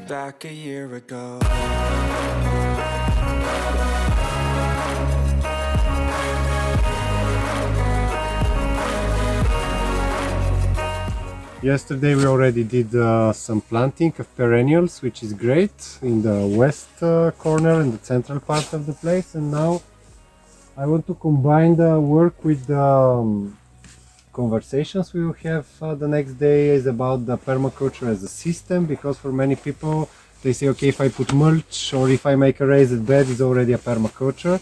back a year ago. Yesterday we already did some planting of perennials, which is great, in the west corner and the central part of the place. And now I want to combine the work with the conversations we will have the next day is about the permaculture as a system, because for many people they say, okay, if I put mulch or if I make a raised bed, it's already a permaculture.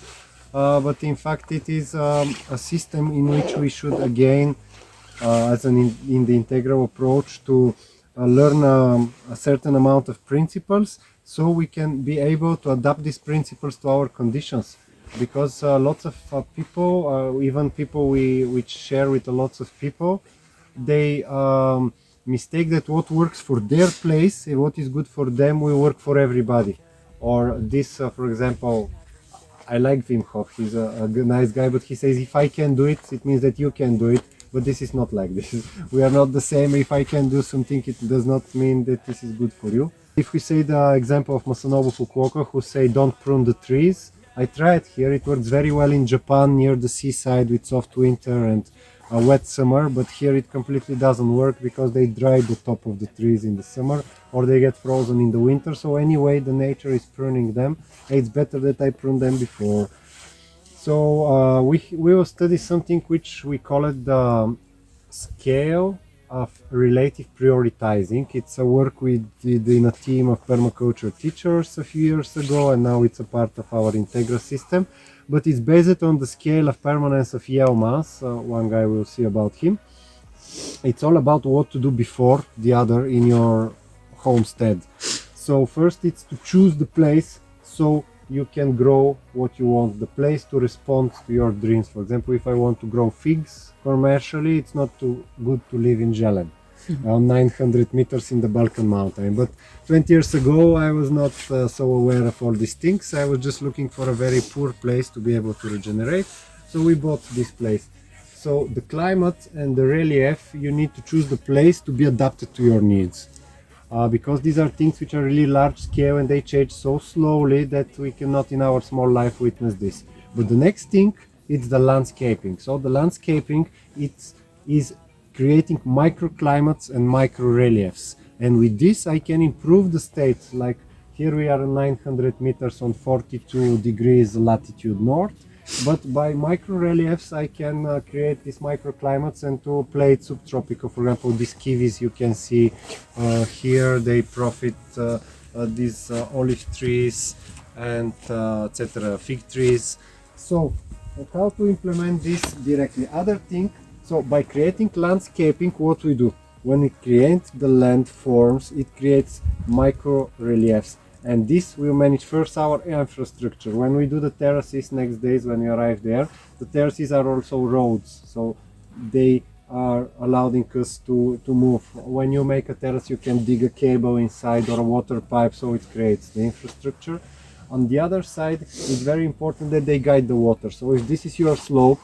But in fact it is a system in which we should again in the integral approach to learn a certain amount of principles, so we can be able to adapt these principles to our conditions. Because lots of people, even people which share with lots of people, they mistake that what works for their place and what is good for them will work for everybody. Or this, for example, I like Wim Hof, he's a nice guy, but he says if I can do it, it means that you can do it. But this is not like this. We are not the same. If I can do something, it does not mean that this is good for you. If we say the example of Masanobu Fukuoka, who say don't prune the trees, I tried here. It works very well in Japan near the seaside with soft winter and a wet summer, but here it completely doesn't work because they dry the top of the trees in the summer or they get frozen in the winter. So anyway, the nature is pruning them. It's better that I prune them before. So we will study something which we call it the scale of relative prioritizing. It's a work we did in a team of permaculture teachers a few years ago, and now it's a part of our Integra system. But it's based on the scale of permanence of Yelmas. One guy will see about him. It's all about what to do before the other in your homestead. So first it's to choose the place so you can grow what you want, the place to respond to your dreams. For example, if I want to grow figs commercially, it's not too good to live in Zhelen, 900 meters in the Balkan Mountains. But 20 years ago, I was not so aware of all these things. I was just looking for a very poor place to be able to regenerate. So we bought this place. So the climate and the relief, you need to choose the place to be adapted to your needs. Because these are things which are really large scale and they change so slowly that we cannot in our small life witness this. But the next thing is the landscaping. So the landscaping is creating microclimates and micro reliefs, and with this I can improve the state. Like here we are 900 meters on 42 degrees latitude north, but by micro reliefs I can create these microclimates and to play it subtropical. For example, these kiwis you can see here, they profit these olive trees and etc. fig trees. So how to implement this directly? Other thing, so by creating landscaping, what we do when we create the landforms, it creates micro reliefs. And this will manage first our infrastructure. When we do the terraces next days, when we arrive there, the terraces are also roads, so they are allowing us to move. When you make a terrace, you can dig a cable inside or a water pipe, so it creates the infrastructure. On the other side, it's very important that they guide the water. So if this is your slope,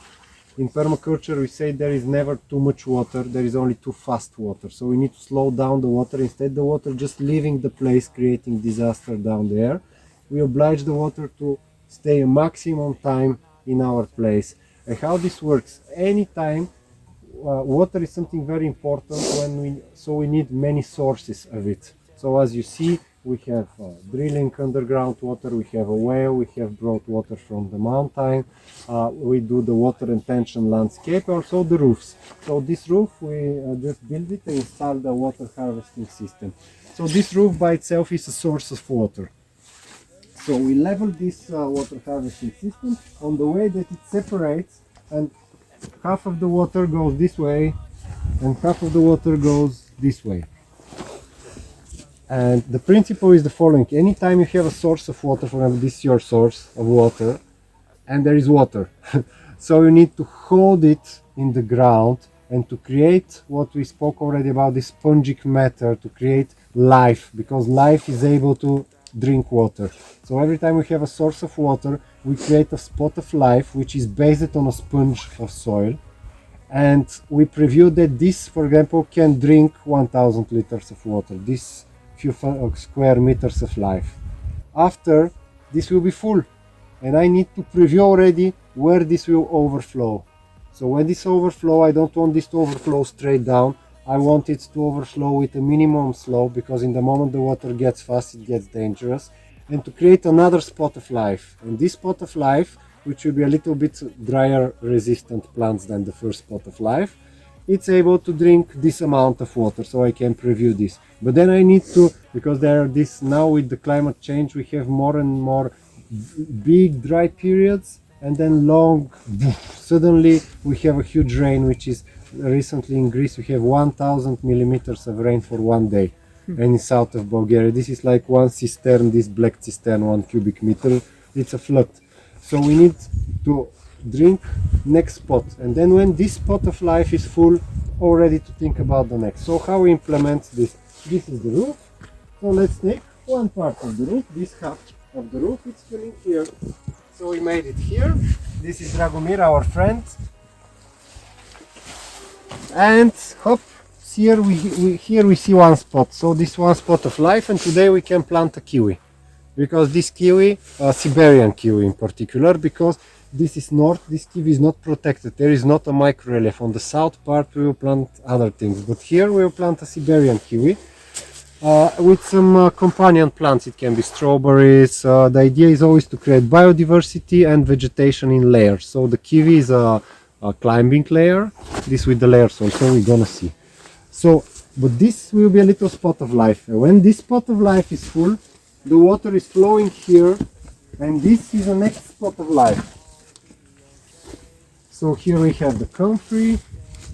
in permaculture we say there is never too much water, there is only too fast water. So we need to slow down the water. Instead the water just leaving the place, creating disaster down there. We oblige the water to stay a maximum time in our place. And how this works, anytime water is something very important so we need many sources of it. So as you see, we have drilling underground water, we have a well, we have brought water from the mountain, we do the water retention landscape, also the roofs. So this roof, we just build it and install the water harvesting system. So this roof by itself is a source of water. So we level this water harvesting system on the way that it separates, and half of the water goes this way and half of the water goes this way. And the principle is the following: anytime you have a source of water, for example, this is your source of water, and there is water, so you need to hold it in the ground and to create what we spoke already about, this spongic matter, to create life, because life is able to drink water. So every time we have a source of water, we create a spot of life which is based on a sponge of soil, and we preview that this, for example, can drink 1000 liters of water. This few square meters of life. After, this will be full, and I need to preview already where this will overflow. So when this overflow, I don't want this to overflow straight down. I want it to overflow with a minimum slope, because in the moment the water gets fast, it gets dangerous. And to create another spot of life. And this spot of life, which will be a little bit drier resistant plants than the first spot of life, it's able to drink this amount of water, so I can preview this. But then I need to, because there are this, now with the climate change, we have more and more big dry periods, and then long, suddenly we have a huge rain, which is recently in Greece, we have 1000 millimeters of rain for one day. And in south of Bulgaria, this is like one cistern, this black cistern, 1 cubic meter, it's a flood. So we need to drink next spot, and then when this spot of life is full, already to think about the next. So how we implement this? This is the roof. So let's take one part of the roof, this half of the roof, it's filling here. So we made it here. This is Dragomir, our friend. And hop, here we see one spot. So this one spot of life, and today we can plant a kiwi. Because this kiwi, Siberian kiwi in particular, because this is north, this kiwi is not protected. There is not a micro-relief. On the south part we will plant other things, but here we will plant a Siberian kiwi with some companion plants. It can be strawberries. The idea is always to create biodiversity and vegetation in layers. So the kiwi is a climbing layer, this with the layers also we're gonna see. So, but this will be a little spot of life. When this spot of life is full, the water is flowing here, and this is the next spot of life. So here we have the comfrey,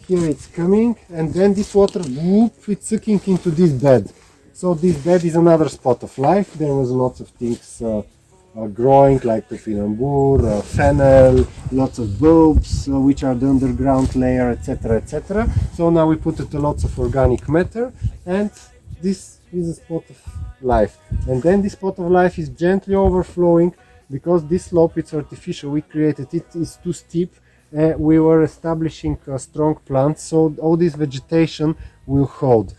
here it's coming, and then this water, whoop, it's sucking into this bed. So this bed is another spot of life. There was lots of things growing, like topinambur, fennel, lots of bulbs, which are the underground layer, etc., etc. So now we put it lots of organic matter, and this is a spot of life. And then this spot of life is gently overflowing, because this slope, it's artificial, we created it, is too steep. We were establishing strong plants, so all this vegetation will hold.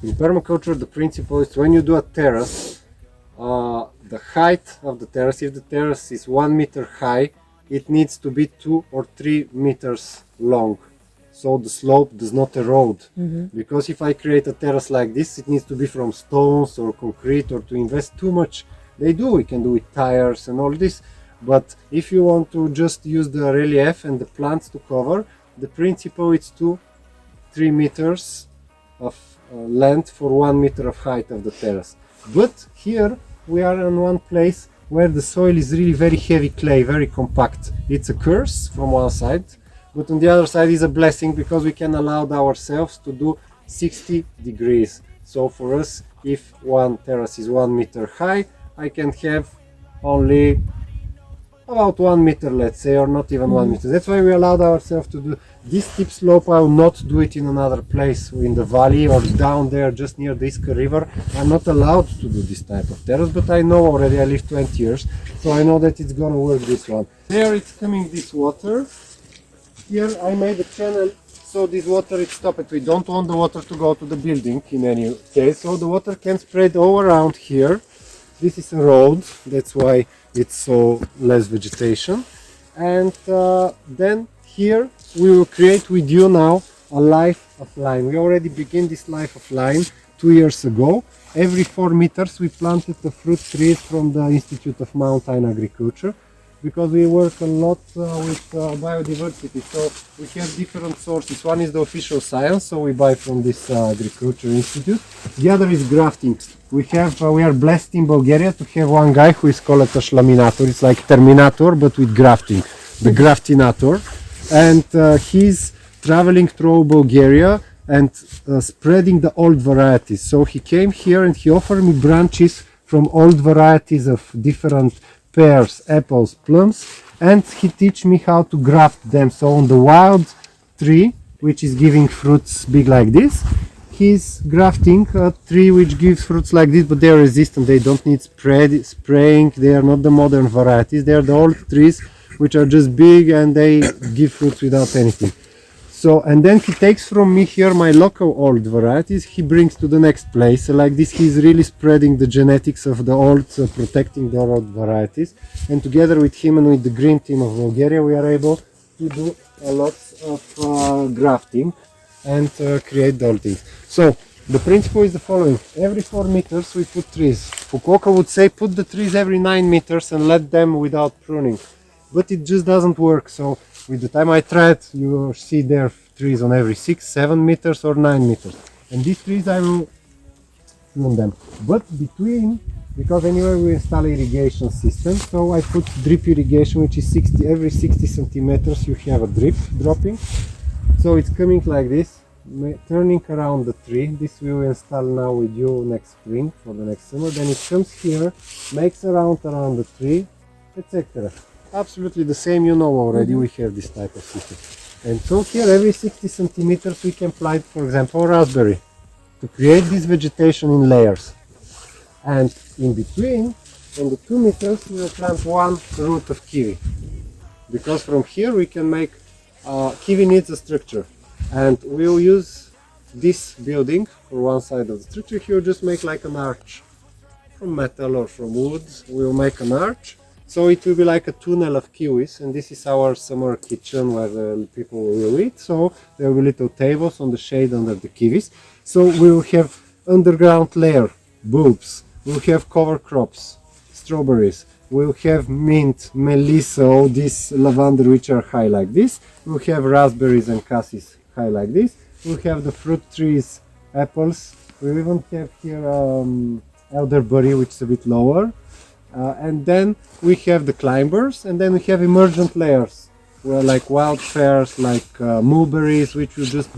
In permaculture, the principle is when you do a terrace, the height of the terrace, if the terrace is 1 meter high, it needs to be 2 or 3 meters long, so the slope does not erode. Because if I create a terrace like this, it needs to be from stones or concrete, or to invest too much. We can do with tires and all this. But if you want to just use the relief and the plants to cover, the principle is 2-3 meters of length for 1 meter of height of the terrace. But here we are in one place where the soil is really very heavy clay, very compact. It's a curse from one side, but on the other side is a blessing, because we can allow ourselves to do 60 degrees. So for us, if one terrace is 1 meter high, I can have only about 1 meter, let's say, or not even 1 meter. That's why we allowed ourselves to do this steep slope. I will not do it in another place in the valley or down there just near the Iskar River. I'm not allowed to do this type of terrace, but I know already, I lived 20 years, so I know that it's gonna work, this one. There it's coming, this water. Here I made a channel, so this water, it stopped. We don't want the water to go to the building in any case, so the water can spread all around here. This is a road, that's why it's so less vegetation. And then here we will create with you now a life of lime. We already began this life of lime 2 years ago. Every 4 meters we planted the fruit trees from the Institute of Mountain Agriculture, because we work a lot with biodiversity. So we have different sources. One is the official science, so we buy from this Agriculture Institute. The other is grafting. We are blessed in Bulgaria to have one guy who is called a Shlaminator. It's like Terminator, but with grafting, the Graftinator. And he's traveling through Bulgaria and spreading the old varieties. So he came here and he offered me branches from old varieties of different pears, apples, plums, and he teach me how to graft them. So on the wild tree, which is giving fruits big like this, he's grafting a tree which gives fruits like this, but they are resistant. They don't need spraying. They are not the modern varieties. They are the old trees which are just big and they give fruits without anything. So, and then he takes from me here my local old varieties, he brings to the next place. Like this, he's really spreading the genetics of the old, protecting the old varieties. And together with him and with the green team of Bulgaria, we are able to do a lot of grafting and create the old things. So, the principle is the following. Every 4 meters we put trees. Fukuoka would say put the trees every 9 meters and let them without pruning. But it just doesn't work. So with the time I tried, you see there trees on every 6, 7 meters or 9 meters. And these trees I will prune them. But between, because anyway we install irrigation system, so I put drip irrigation, which is every 60 centimeters you have a drip dropping. So it's coming like this, turning around the tree. This we will install now with you next spring for the next summer. Then it comes here, makes a round around the tree, etc. Absolutely the same, you know already, we have this type of system. And so here every 60 centimeters we can plant, for example, raspberry to create this vegetation in layers. And in between, on the 2 meters, we will plant one root of kiwi. Because from here we can make, kiwi needs a structure. And we will use this building for one side of the structure. Here we'll just make like an arch from metal or from wood. We'll make an arch. So it will be like a tunnel of kiwis, and this is our summer kitchen where the people will eat. So there will be little tables on the shade under the kiwis. So we will have underground layer, bulbs. We'll have cover crops, strawberries. We'll have mint, melissa, all these lavender which are high like this. We'll have raspberries and cassis high like this. We'll have the fruit trees, apples. We'll even have here elderberry, which is a bit lower. And then we have the climbers, and then we have emergent layers, where like wild pears, like mulberries, which will just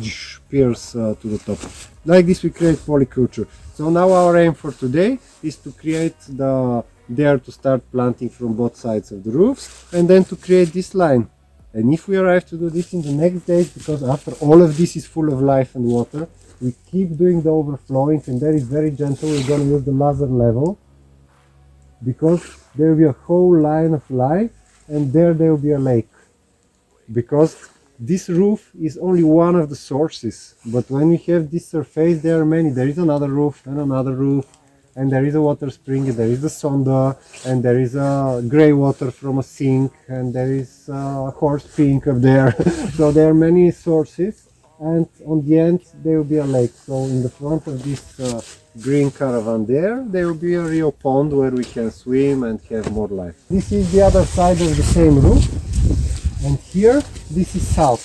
pierce to the top. Like this we create polyculture. So now our aim for today is to create to start planting from both sides of the roofs, and then to create this line. And if we arrive to do this in the next days, because after all of this is full of life and water, we keep doing the overflowing, and that is very gentle. We're going to use the laser level, because there will be a whole line of life, and there will be a lake. Because this roof is only one of the sources, but when we have this surface, there are many. There is another roof, and another roof, and there is a water spring, and there is the sonda, and there is a grey water from a sink, and there is a horse pink up there. So there are many sources, and on the end there will be a lake. So in the front of this green caravan there will be a real pond where we can swim and have more life. This is the other side of the same roof, and here this is south.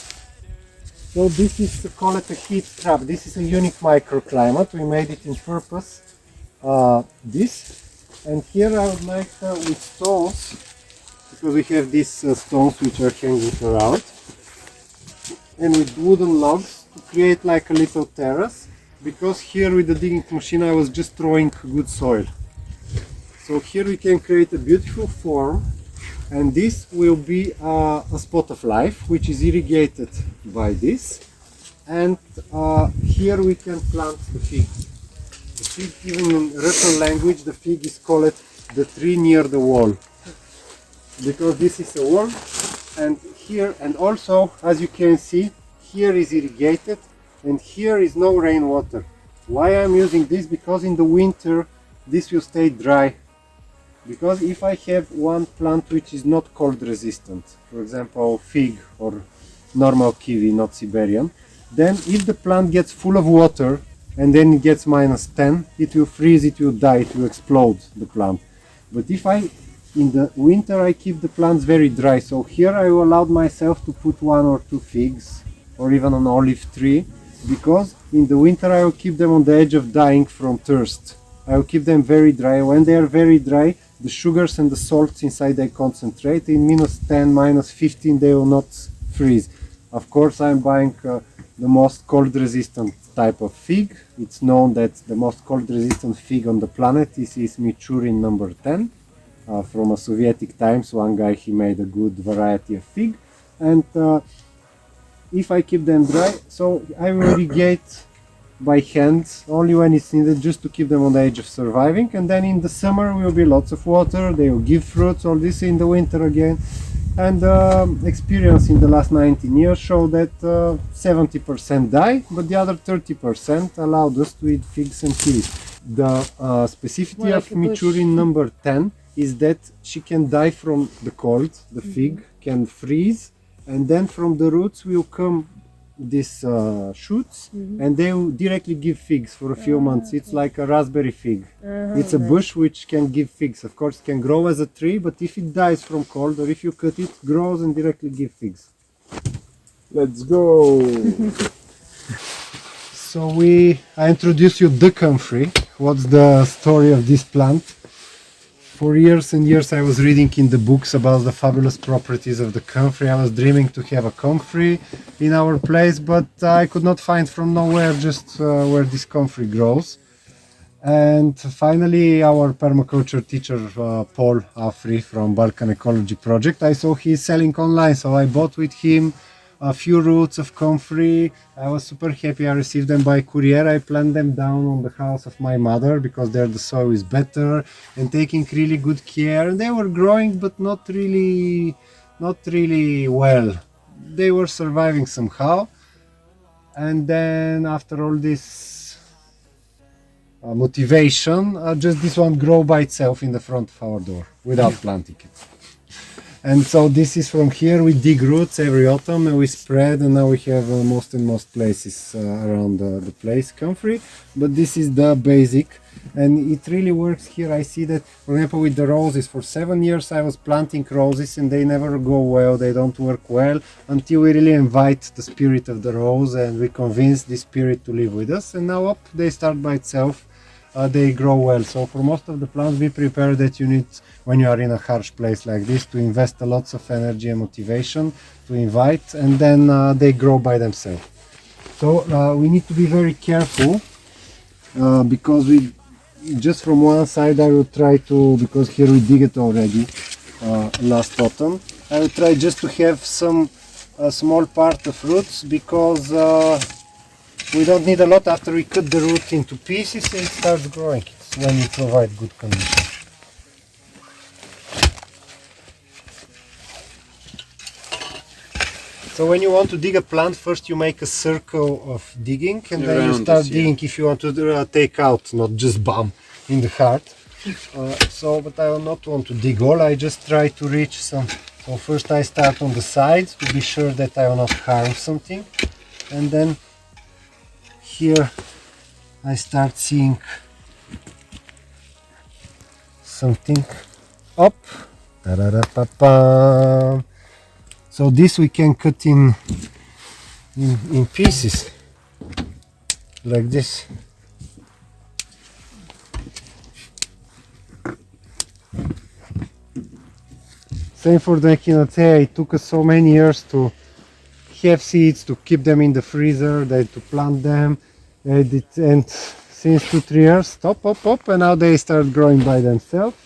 So this is called a heat trap. This is a unique microclimate. We made it in purpose. And here I would like with stones, because we have these stones which are hanging around, and with wooden logs to create like a little terrace, because here with the digging machine I was just throwing good soil. So here we can create a beautiful form, and this will be a spot of life which is irrigated by this, and here we can plant the fig. The fig, even in Russian language, the fig is called the tree near the wall, because this is a wall, and here, and also as you can see, here is irrigated and here is no rainwater. Why I'm using this? Because in the winter this will stay dry. Because if I have one plant which is not cold resistant, for example fig or normal kiwi, not Siberian, then if the plant gets full of water and then it gets -10, it will freeze, it will die, it will explode, the plant. But if in the winter I keep the plants very dry, so here I will allow myself to put 1 or 2 figs or even an olive tree, because in the winter I will keep them on the edge of dying from thirst. I will keep them very dry. When they are very dry, the sugars and the salts inside they concentrate. In -10, -15 they will not freeze. Of course I'm buying the most cold resistant type of fig. It's known that the most cold resistant fig on the planet is Michurin number 10. From a Sovietic times, one guy he made a good variety of fig, and if I keep them dry, so I will irrigate by hand only when it's needed, just to keep them on the edge of surviving. And then in the summer will be lots of water, they will give fruits, all this. In the winter again And experience in the last 19 years show that 70% die, but the other 30% allowed us to eat figs and kiwis. The specificity More of like a bush. Michurin number 10 is that she can die from the cold, the fig can freeze, and then from the roots will come these shoots, and they will directly give figs for a few months. It's like a raspberry fig. It's a bush which can give figs. Of course, it can grow as a tree, but if it dies from cold or if you cut it, grows and directly give figs. Let's go! So I introduce you the comfrey. What's the story of this plant? For years and years I was reading in the books about the fabulous properties of the comfrey. I was dreaming to have a comfrey in our place, but I could not find from nowhere just where this comfrey grows. And finally our permaculture teacher Paul Afri from Balkan Ecology project, I saw he's selling online, so I bought with him a few roots of comfrey. I was super happy. I received them by courier. I planted them down on the house of my mother because there the soil is better, and taking really good care. And they were growing, but not really well. They were surviving somehow. And then after all this motivation, just this one grow by itself in the front of our door without planting it. And so this is from here. We dig roots every autumn and we spread, and now we have most places around the place comfrey. But this is the basic, and it really works here. I see that, for example, with the roses, for 7 years I was planting roses and they never go well, they don't work well, until we really invite the spirit of the rose and we convince the spirit to live with us, and now up they start by itself. They grow well. So for most of the plants be prepared that you need, when you are in a harsh place like this, to invest a lots of energy and motivation to invite, and then they grow by themselves. So we need to be very careful because we just from one side I will try to, because here we dig it already last autumn, I will try just to have some small part of roots, because we don't need a lot. After we cut the root into pieces, it starts growing. It's when we provide good conditions. So when you want to dig a plant, first you make a circle of digging, and then you start digging if you want to take out, not just bam in the heart. But I will not want to dig all, I just try to reach some. So first I start on the sides to be sure that I will not harm something, and then here I start seeing something up. So this we can cut in pieces like this. Same for the echinacea. It took us so many years to have seeds, to keep them in the freezer, then to plant them, and since 2-3 years, stop, and now they start growing by themselves.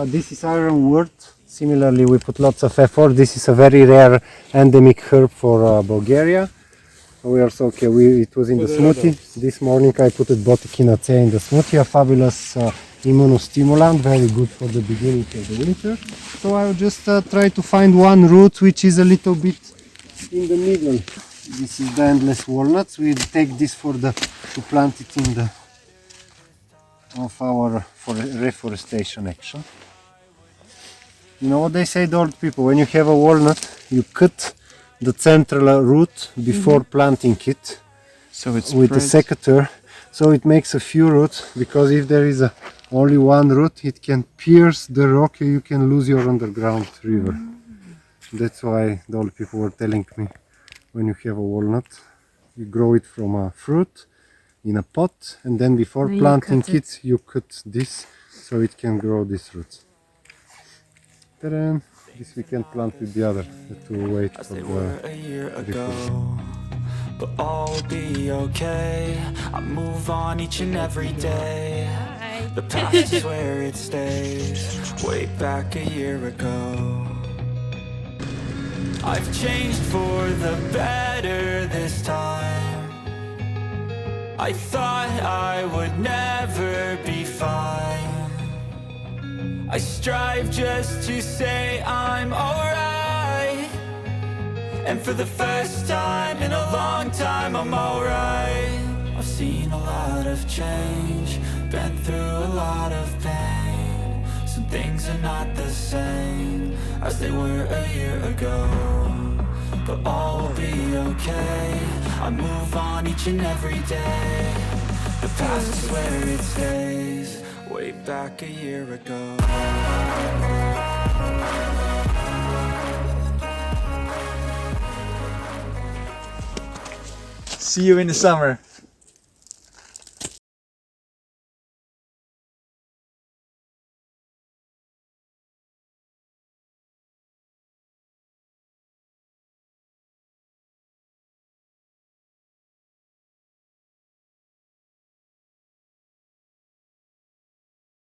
This is ironwood. Similarly, we put lots of effort. This is a very rare endemic herb for Bulgaria. We are so okay. It was in the smoothie this morning. I put it both echinacea in the smoothie. A fabulous immunostimulant, very good for the beginning of the winter. So I will just try to find one root which is a little bit in the middle. This is the endless walnuts. We take this to plant it in for reforestation action. You know what they say, the old people, when you have a walnut, you cut the central root before planting it, so it's with a secateur, so it makes a few roots, because if there is only one root, it can pierce the rock and you can lose your underground river. That's why the old people were telling me, when you have a walnut, you grow it from a fruit in a pot, and then before planting it, you cut this so it can grow these roots. This we can plant with the other to wait for the but all will be okay. I move on each and every day. The past is where it stays. Way back a year ago, I've changed for the better this time. I thought I would never be fine. I strive just to say I'm alright. And for the first time in a long time, I'm alright. I've seen a lot of change, been through a lot of pain. Some things are not the same as they were a year ago, but all will be okay. I move on each and every day. The past is where it stays, way back a year ago. See you in the summer.